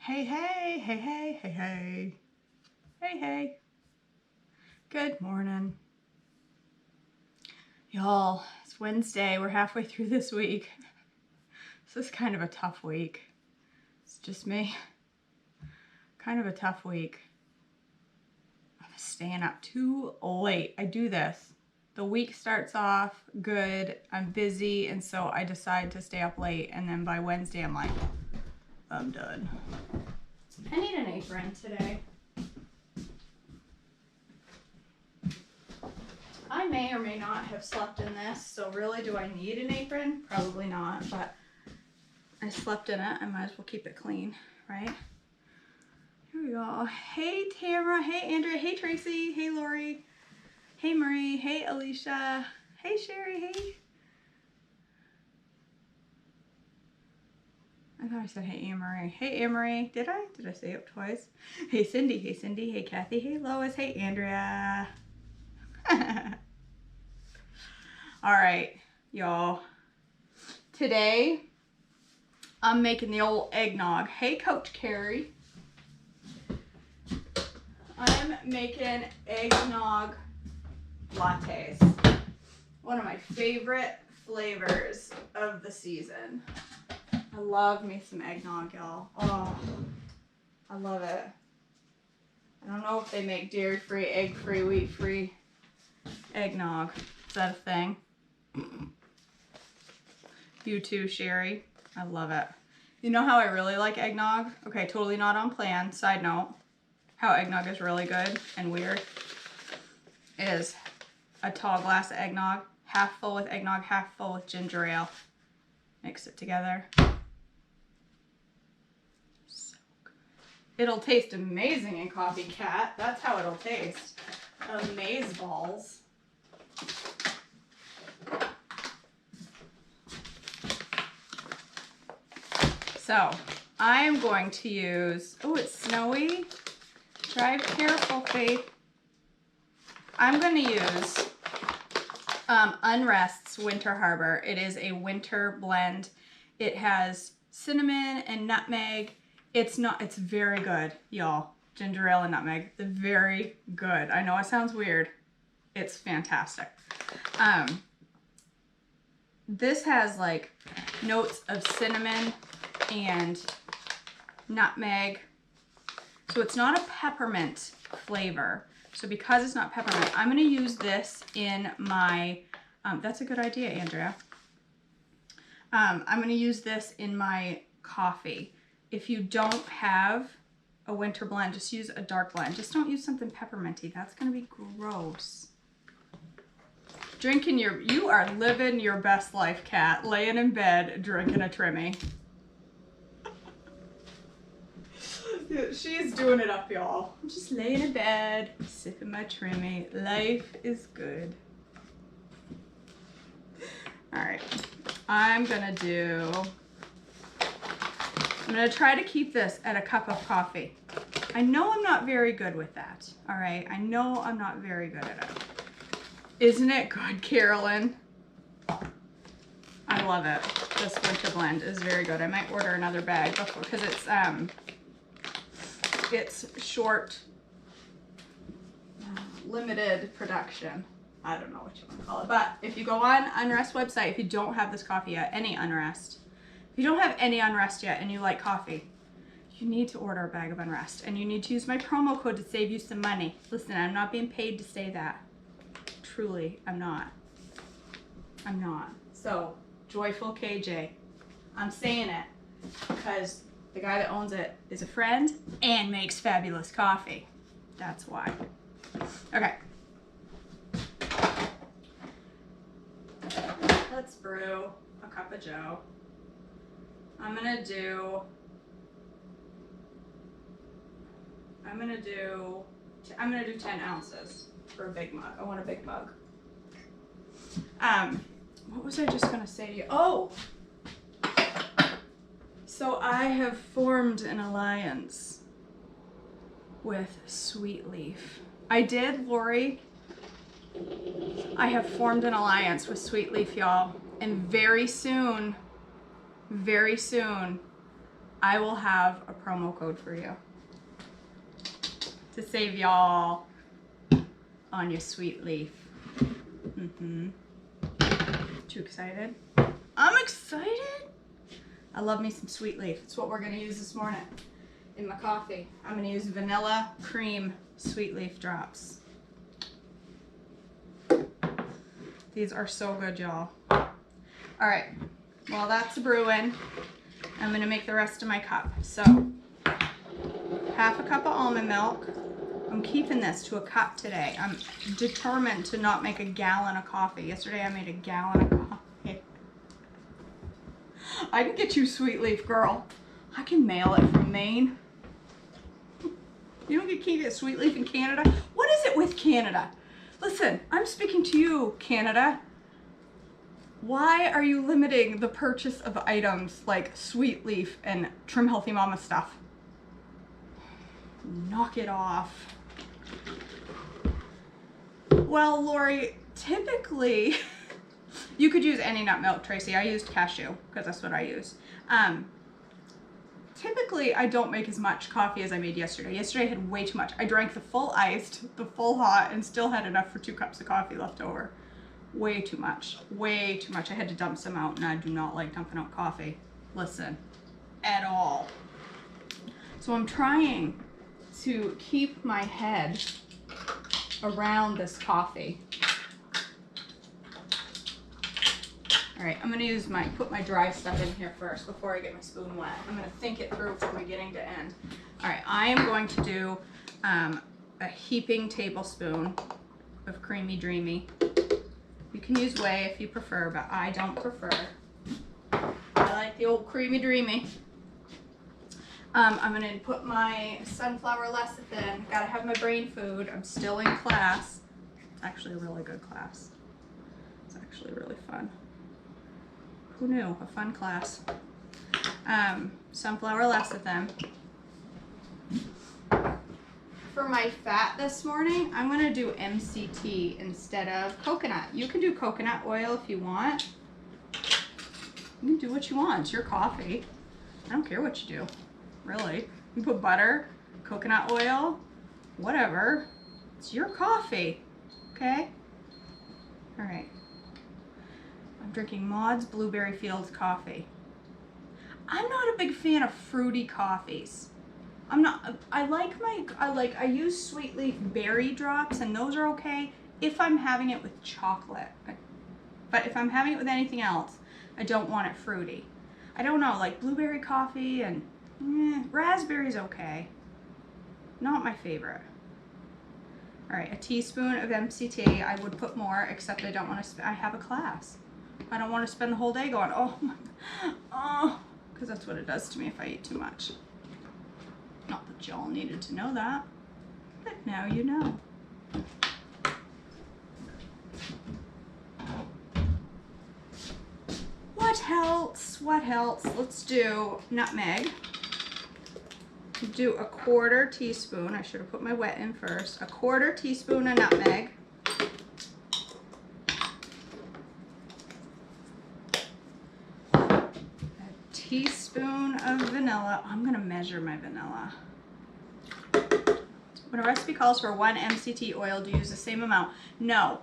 Hey, hey, hey, hey, hey, hey. Hey, hey. Good morning. Y'all, it's Wednesday. We're halfway through this week. This is kind of a tough week. It's just me. Kind of a tough week. I'm staying up too late. I do this. The week starts off good. I'm busy, and so I decide to stay up late, and then by Wednesday I'm like, I'm done. I need an apron today. I may or may not have slept in this, so really do I need an apron? Probably not, but I slept in it. I might as well keep it clean, right? Here we go. Hey Tamara, hey Andrea, hey Tracy, hey Lori, hey Marie, hey Alicia, hey Sherry, hey. I thought I said hey Amory. Hey Amory, did I? Did I say it twice? Hey Cindy, hey Kathy, hey Lois, hey Andrea. All right, y'all. Today, I'm making the old eggnog. Hey Coach Carrie. I'm making eggnog lattes. One of my favorite flavors of the season. I love me some eggnog, y'all. Oh, I love it. I don't know if they make dairy-free, egg-free, wheat-free eggnog. Is that a thing? You too, Sherry. I love it. You know how I really like eggnog? Okay, totally not on plan. Side note, how eggnog is really good and weird is a tall glass of eggnog, half full with eggnog, half full with ginger ale. Mix it together. It'll taste amazing in Coffee Cat. That's how it'll taste. Amazeballs. So, I am going to use, oh, it's snowy. Drive careful, Faith. I'm going to use Unrest's Winter Harbor. It is a winter blend. It has cinnamon and nutmeg. It's very good, y'all. Ginger ale and nutmeg. It's very good. I know it sounds weird. It's fantastic. This has like notes of cinnamon and nutmeg. So it's not a peppermint flavor. So because it's not peppermint, I'm going to use this in my, that's a good idea, Andrea. I'm going to use this in my coffee. If you don't have a winter blend, just use a dark blend. Just don't use something pepperminty. That's going to be gross. You are living your best life, Kat. Laying in bed, drinking a Trimmy. She's doing it up, y'all. I'm just laying in bed, sipping my Trimmy. Life is good. All right. I'm going to try to keep this at a cup of coffee. I know I'm not very good with that. All right. I know I'm not very good at it. Isn't it good, Carolyn? I love it. This winter blend is very good. I might order another bag because it's short, limited production. I don't know what you want to call it. But if you go on Unrest website, if you don't have this coffee yet, any Unrest, if you don't have any Unrest yet and you like coffee, you need to order a bag of Unrest. And you need to use my promo code to save you some money. Listen, I'm not being paid to say that. Truly, I'm not. I'm not. So, Joyful KJ. I'm saying it because the guy that owns it is a friend and makes fabulous coffee. That's why. Okay. Let's brew a cup of joe. I'm gonna do 10 ounces for a big mug. I want a big mug. What was I just gonna say to you? Oh! So I have formed an alliance with Sweet Leaf. I did, Lori. I have formed an alliance with Sweet Leaf, y'all. And very soon, I will have a promo code for you to save y'all on your sweet leaf. Too excited? I'm excited. I love me some sweet leaf. It's what we're gonna use this morning in my coffee. I'm gonna use vanilla cream sweet leaf drops. These are so good, y'all. All right, well that's brewing. I'm gonna make the rest of my cup. So, half a cup of almond milk. I'm keeping this to a cup today. I'm determined to not make a gallon of coffee. Yesterday I made a gallon of coffee. I can get you sweet leaf, girl. I can mail it from Maine. You can't get sweet leaf in Canada? What is it with Canada? Listen, I'm speaking to you, Canada. Why are you limiting the purchase of items like sweet leaf and Trim Healthy Mama stuff? Knock it off. Well, Lori, typically, you could use any nut milk, Tracy. I used cashew because that's what I use. Typically, I don't make as much coffee as I made yesterday. Yesterday I had way too much. I drank the full iced, the full hot, and still had enough for 2 cups of coffee left over. Way too much. Way too much. I had to dump some out, and I do not like dumping out coffee. Listen, at all. So I'm trying to keep my head around this coffee. All right, I'm gonna put my dry stuff in here first before I get my spoon wet. I'm gonna think it through from beginning to end. All right, I am going to do a heaping tablespoon of Creamy Dreamy. You can use whey if you prefer, but I don't prefer. I like the old Creamy Dreamy. I'm gonna put my sunflower lecithin. Gotta have my brain food. I'm still in class. It's actually a really good class. It's actually really fun. Who knew? A fun class. Sunflower lecithin. For my fat this morning, I'm gonna do MCT instead of coconut. You can do coconut oil if you want. You can do what you want. It's your coffee. I don't care what you do, really. You put butter, coconut oil, whatever. It's your coffee, okay? All right. I'm drinking Maud's Blueberry Fields coffee. I'm not a big fan of fruity coffees. I use sweet leaf berry drops, and those are okay if I'm having it with chocolate. But if I'm having it with anything else, I don't want it fruity. I don't know, like blueberry coffee and raspberry's okay. Not my favorite. All right, a teaspoon of MCT. I would put more, except I don't want to. I have a class. I don't want to spend the whole day going, oh, because that's what it does to me if I eat too much. Not that y'all needed to know that, but now you know. What else? What else? Let's do nutmeg. Do a 1/4 teaspoon. I should have put my wet in first. A 1/4 teaspoon of nutmeg. Teaspoon of vanilla. I'm gonna measure my vanilla. When a recipe calls for 1 MCT oil, do you use the same amount? No.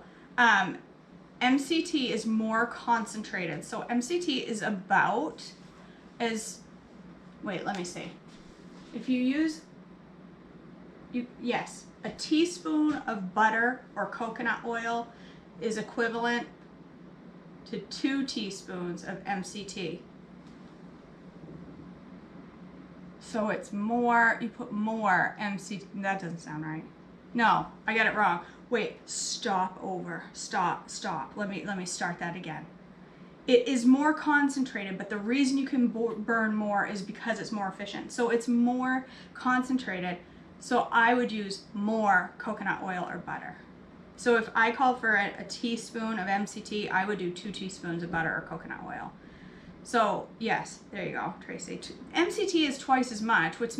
MCT is more concentrated. So MCT is about as, wait, let me see. If you use, yes, a teaspoon of butter or coconut oil is equivalent to 2 teaspoons of MCT. So it's more, you put more MCT, that doesn't sound right. No, I got it wrong. Wait, stop. Let me start that again. It is more concentrated, but the reason you can burn more is because it's more efficient. So it's more concentrated. So I would use more coconut oil or butter. So if I call for a teaspoon of MCT, I would do 2 teaspoons of butter or coconut oil. So yes, there you go, Tracy. MCT is twice as much, which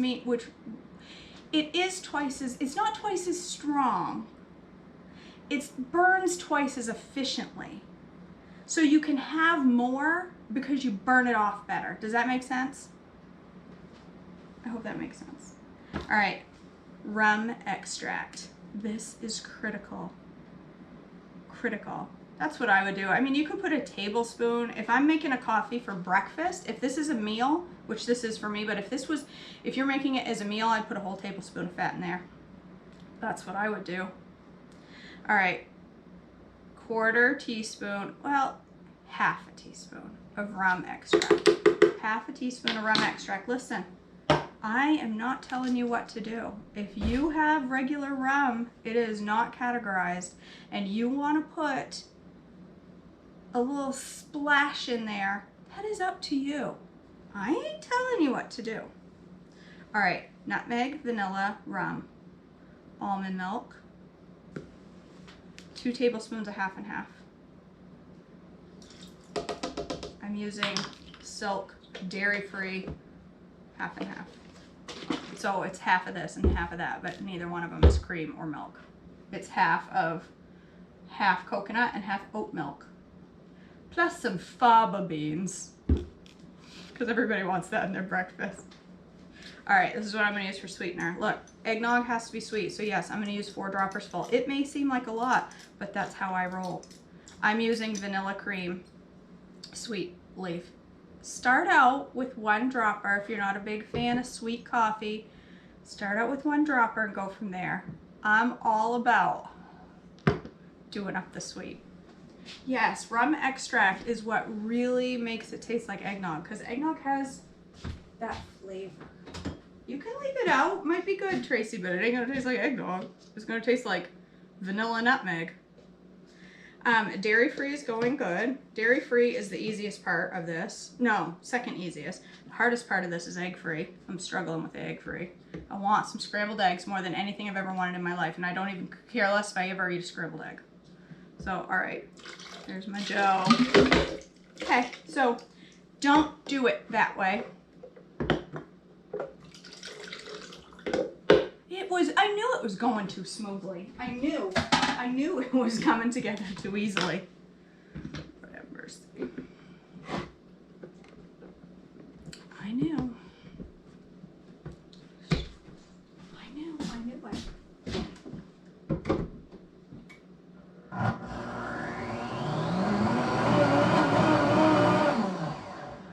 it is twice as, it's not twice as strong. It burns twice as efficiently. So you can have more because you burn it off better. Does that make sense? I hope that makes sense. All right, rum extract. This is critical. Critical. That's what I would do. I mean, you could put a tablespoon. If I'm making a coffee for breakfast, if this is a meal, which this is for me, but if you're making it as a meal, I'd put a whole tablespoon of fat in there. That's what I would do. All right, quarter teaspoon, well, half a teaspoon of rum extract. Half a teaspoon of rum extract. Listen, I am not telling you what to do. If you have regular rum, it is not categorized, and you want to put a little splash in there, that is up to you. I ain't telling you what to do. All right, nutmeg, vanilla, rum, almond milk, 2 tablespoons of half and half. I'm using Silk dairy-free half and half. So it's half of this and half of that, but neither one of them is cream or milk. It's half coconut and half oat milk. Plus some faba beans, because everybody wants that in their breakfast. All right, this is what I'm gonna use for sweetener. Look, eggnog has to be sweet, so yes, I'm gonna use 4 droppers full. It may seem like a lot, but that's how I roll. I'm using vanilla cream, sweet leaf. Start out with 1 dropper. If you're not a big fan of sweet coffee, start out with 1 dropper and go from there. I'm all about doing up the sweet. Yes, rum extract is what really makes it taste like eggnog, because eggnog has that flavor. You can leave it out. Might be good, Tracy, but it ain't gonna taste like eggnog. It's gonna taste like vanilla nutmeg. Dairy-free is going good. Dairy-free is the easiest part of this. No, second easiest. The hardest part of this is egg-free. I'm struggling with the egg-free. I want some scrambled eggs more than anything I've ever wanted in my life, and I don't even care less if I ever eat a scrambled egg. So, all right, there's my dough. Okay, so don't do it that way. I knew it was going too smoothly. I knew it was coming together too easily. Whatever. I knew it.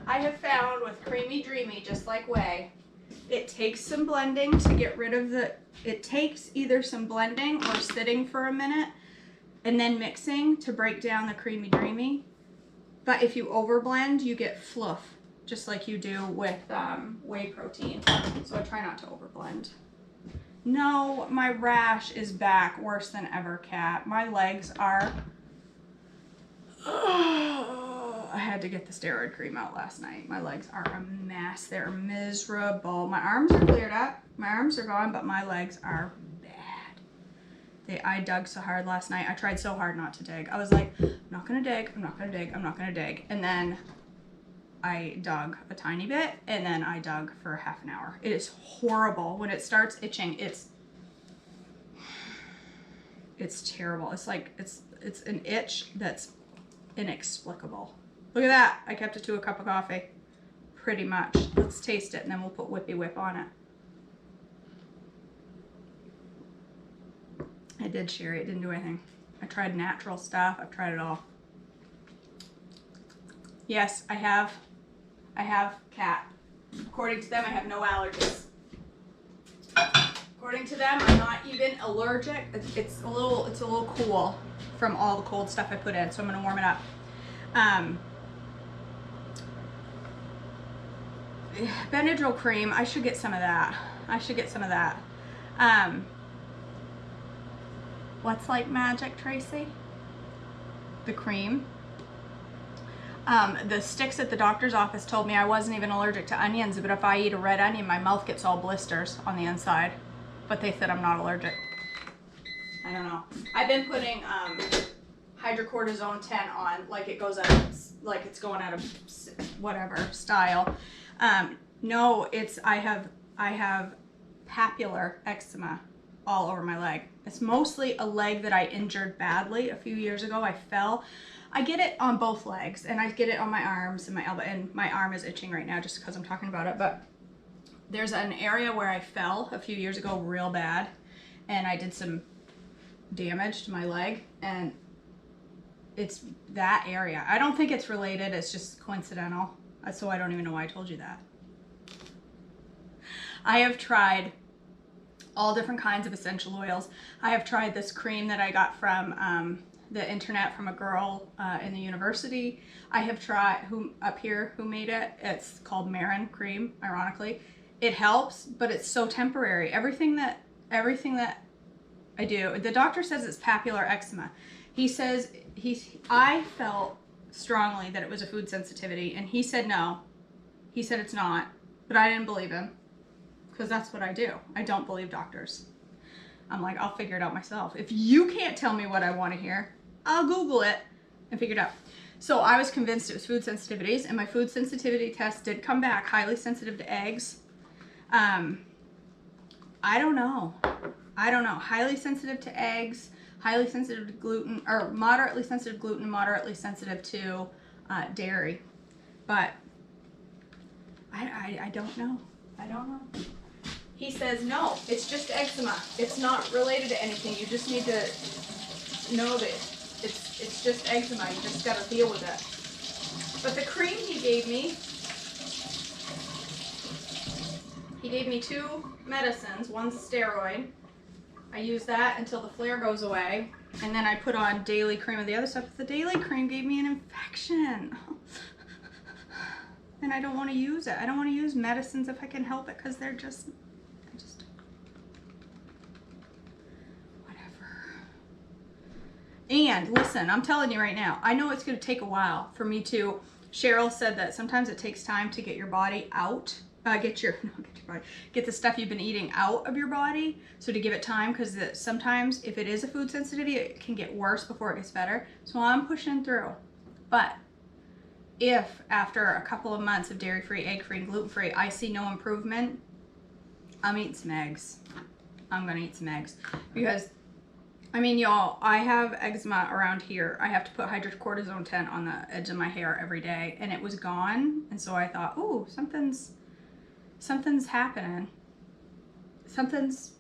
I have found with Creamy Dreamy, just like whey, it takes some blending to get rid of it takes either some blending or sitting for a minute and then mixing to break down the Creamy Dreamy. But if you overblend, you get fluff, just like you do with whey protein. So I try not to overblend. No, my rash is back worse than ever, Kat. My legs are... I had to get the steroid cream out last night. My legs are a mess. They're miserable. My arms are cleared up. My arms are gone, but my legs are bad. I dug so hard last night. I tried so hard not to dig. I was like, I'm not gonna dig, I'm not gonna dig, I'm not gonna dig. And then I dug a tiny bit, and then I dug for half an hour. It is horrible. When it starts itching, it's terrible. It's like, it's an itch that's inexplicable. Look at that. I kept it to a cup of coffee. Pretty much. Let's taste it, and then we'll put Whippy Whip on it. I did sherry. It didn't do anything. I tried natural stuff. I've tried it all. Yes, I have cat. According to them, I have no allergies. According to them, I'm not even allergic. It's a little cool from all the cold stuff I put in, so I'm gonna warm it up. Benadryl cream, I should get some of that. What's like magic, Tracy? The cream. The sticks at the doctor's office told me I wasn't even allergic to onions, but if I eat a red onion, my mouth gets all blisters on the inside. But they said I'm not allergic. I don't know. I've been putting hydrocortisone 10 on, like it goes out, like it's going out of whatever style. No, I have papular eczema all over my leg. It's mostly a leg that I injured badly a few years ago. I fell. I get it on both legs, and I get it on my arms and my elbow, and my arm is itching right now just because I'm talking about it. But There's an area where I fell a few years ago real bad, and I did some damage to my leg, and it's that area. I don't think it's related, it's just coincidental. So I don't even know why I told you that. I have tried all different kinds of essential oils. I have tried this cream that I got from the internet from a girl in the university. I have tried who made it. It's called Marin cream, ironically. It helps, but it's so temporary. Everything that I do, the doctor says it's papular eczema. He says I felt strongly that it was a food sensitivity, and he said no. He said it's not, but I didn't believe him because that's what I do. I don't believe doctors. I'm like, I'll figure it out myself. If you can't tell me what I want to hear, I'll Google it and figure it out. So I was convinced it was food sensitivities, and my food sensitivity test did come back highly sensitive to eggs. I don't know. Highly sensitive to eggs, highly sensitive to gluten, or moderately sensitive to gluten, moderately sensitive to dairy. But I don't know. I don't know. He says, no, it's just eczema. It's not related to anything. You just need to know that it's just eczema. You just got to deal with it. But the cream he gave me 2 medicines. One's a steroid. I use that until the flare goes away. And then I put on daily cream and the other stuff. The daily cream gave me an infection. And I don't want to use it. I don't want to use medicines if I can help it, because they're just, whatever. And listen, I'm telling you right now, I know it's going to take a while for me to, Cheryl said that sometimes it takes time to get your body out, get the stuff you've been eating out of your body. So to give it time, because sometimes if it is a food sensitivity, it can get worse before it gets better. So I'm pushing through. But if after a couple of months of dairy-free, egg-free, and gluten-free, I see no improvement, I'm eating some eggs. I'm gonna eat some eggs. Because, I mean, y'all, I have eczema around here. I have to put hydrocortisone 10 on the edge of my hair every day, and it was gone. And so I thought, ooh, something's happening. Something's,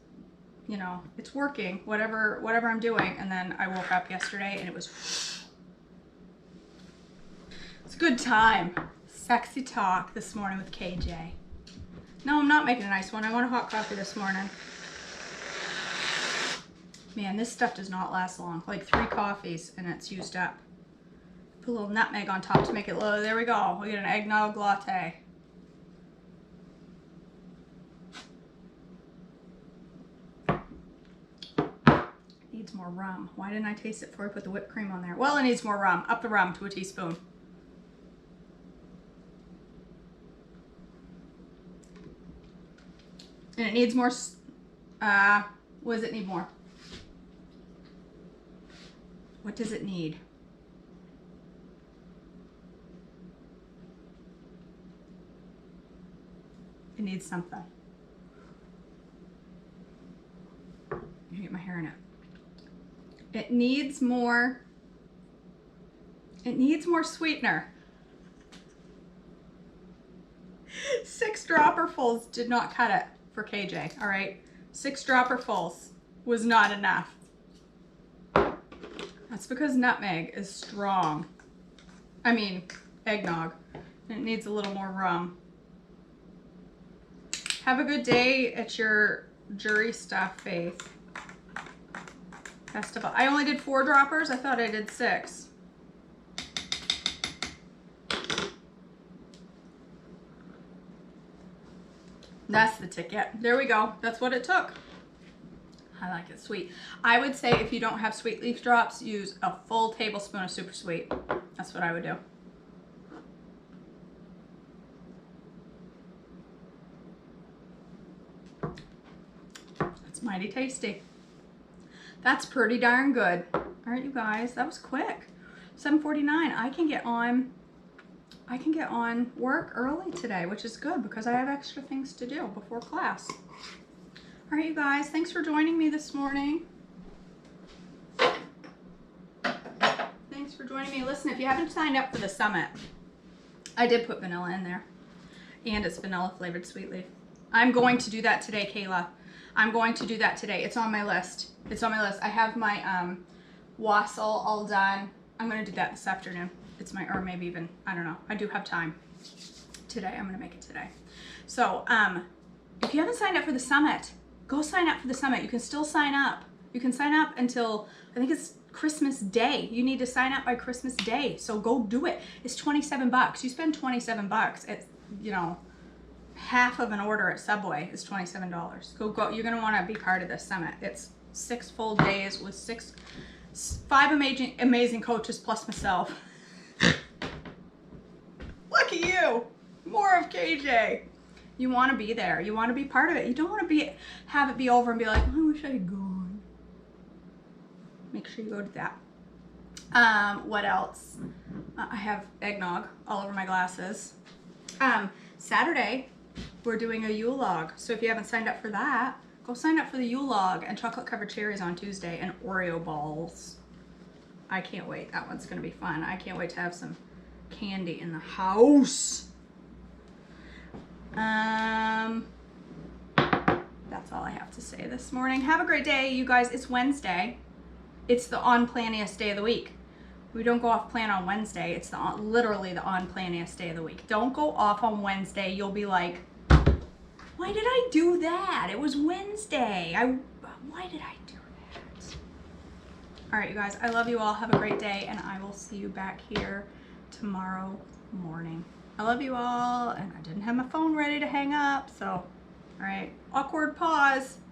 you know, it's working, whatever I'm doing. And then I woke up yesterday and it was, it's a good time. Sexy talk this morning with KJ. No, I'm not making a nice one. I want a hot coffee this morning. Man, this stuff does not last long. Like 3 coffees and it's used up. Put a little nutmeg on top to make it low. There we go. We get an eggnog latte. Needs more rum. Why didn't I taste it before I put the whipped cream on there? Well, it needs more rum. Up the rum to a teaspoon. And it needs more, what does it need more? What does it need? It needs something. I'm gonna get my hair in it. It needs more sweetener. 6 dropperfuls did not cut it for KJ, all right? 6 dropperfuls was not enough. That's because nutmeg is strong. I mean, eggnog. It needs a little more rum. Have a good day at your jury stuff, Faith. Best of all. I only did 4 droppers. I thought I did 6. That's the ticket. There we go. That's what it took. I like it sweet. I would say if you don't have sweet leaf drops, use a full tablespoon of super sweet. That's what I would do. That's mighty tasty. That's pretty darn good. All right, you guys, that was quick. 7:49. I can get on work early today, which is good because I have extra things to do before class. All right, you guys, thanks for joining me this morning. Thanks for joining me. Listen, if you haven't signed up for the summit, I did put vanilla in there, and it's vanilla flavored sweet leaf. I'm going to do that today, Kayla. I'm going to do that today. It's on my list. It's on my list. I have my wassail all done. I'm going to do that this afternoon. It's my, or maybe even, I don't know. I do have time today. I'm going to make it today. So if you haven't signed up for the summit, go sign up for the summit. You can still sign up. You can sign up until, I think it's Christmas Day. You need to sign up by Christmas Day. So go do it. It's 27 bucks. You spend 27 bucks. It's, you know, half of an order at Subway is $27. Go. You're going to want to be part of this summit. It's 6 full days with 5 amazing coaches plus myself. Look at you. More of KJ. You want to be there. You want to be part of it. You don't want to have it be over and be like, oh, I wish I had gone. Make sure you go to that. What else? I have eggnog all over my glasses. Saturday, we're doing a Yule log. So if you haven't signed up for that, go sign up for the Yule log and chocolate covered cherries on Tuesday and Oreo balls. I can't wait. That one's going to be fun. I can't wait to have some candy in the house. That's all I have to say this morning. Have a great day, you guys. It's Wednesday. It's the on-planiest day of the week. We don't go off plan on Wednesday. It's literally the on-planiest day of the week. Don't go off on Wednesday. You'll be like, why did I do that? It was Wednesday. Why did I do that? All right, you guys. I love you all. Have a great day, and I will see you back here tomorrow morning. I love you all, and I didn't have my phone ready to hang up, so, all right, awkward pause.